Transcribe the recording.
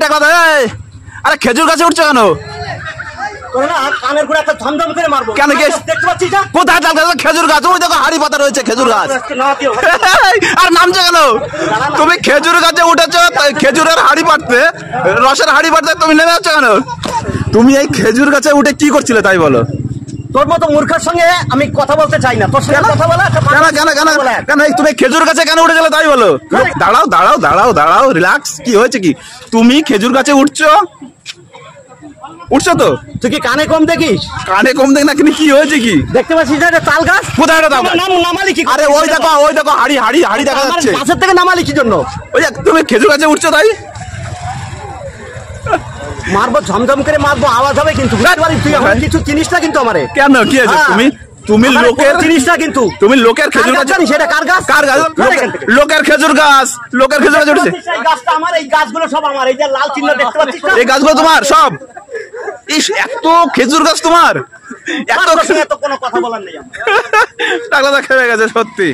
টাকলা দা, আরে খেজুর গাছে উঠছো কেন? কানের করে একটা ঝমঝম করে মারবো। কেন দেখতে পাচ্ছিস না? কোথায় খেজুর গাছ? ওই দেখো হাড়ি পাতা রয়েছে খেজুর গাছ। আর নামছে কেন? তুমি খেজুর গাছে উঠেছো, খেজুরের হাড়ি পাততে, রসের হাড়ি পাততে তুমি নেমে যাচ্ছ কেন? তুমি এই খেজুর গাছে উঠে কি করছিলে তাই বলো? তোর মতো মূর্খের সঙ্গে আমি কথা বলতে চাই না। তোর সঙ্গে কথা বলা কেন তুমি খেজুর গাছে কেন উঠে গেলে তাই বলো? দাঁড়াও দাঁড়াও দাঁড়াও দাঁড়াও, রিল্যাক্স। কি হয়েছে কি? তুমি খেজুর গাছে উঠছো তো? তুই কি কানে কম দেখিস? কানে কম দেখ না, কিন্তু কি হয়েছে কি? দেখতে পাচ্ছিস না তাল গাছ? কোথায় এটা তাল? নামালি কি? আরে ওই দেখো হাড়ি হাড়ি হাড়ি দেখা যাচ্ছে। গাছের থেকে নামালি কি জন্য? ওই তুমি খেজুর গাছে উঠছো তাই? মারবো, ঝমঝম করে মারবো, আওয়াজ হবে কিন্তু। তুই আমার কিছু চিনিস না কিন্তু আমারে। কেন কি আছে? তুমি লোকের চিনিস না কিন্তু। তুমি লোকের খেজুর গাছ জানিস? সেটা কার গাছ? কার গাছ? লোকের খেজুর গাছ। লোকের খেজুর গাছ উঠেছে। এই গাছটা আমার, এই গাছগুলো সব আমার। এই যে লাল চিহ্ন দেখতে পাচ্ছিস না? এই গাছগুলো তোমার সব? ইস, এত খেজুর গাছ তোমার? এত কোনো কথা বলার নেই। টাকলা খেয়ে গেছে সত্যি।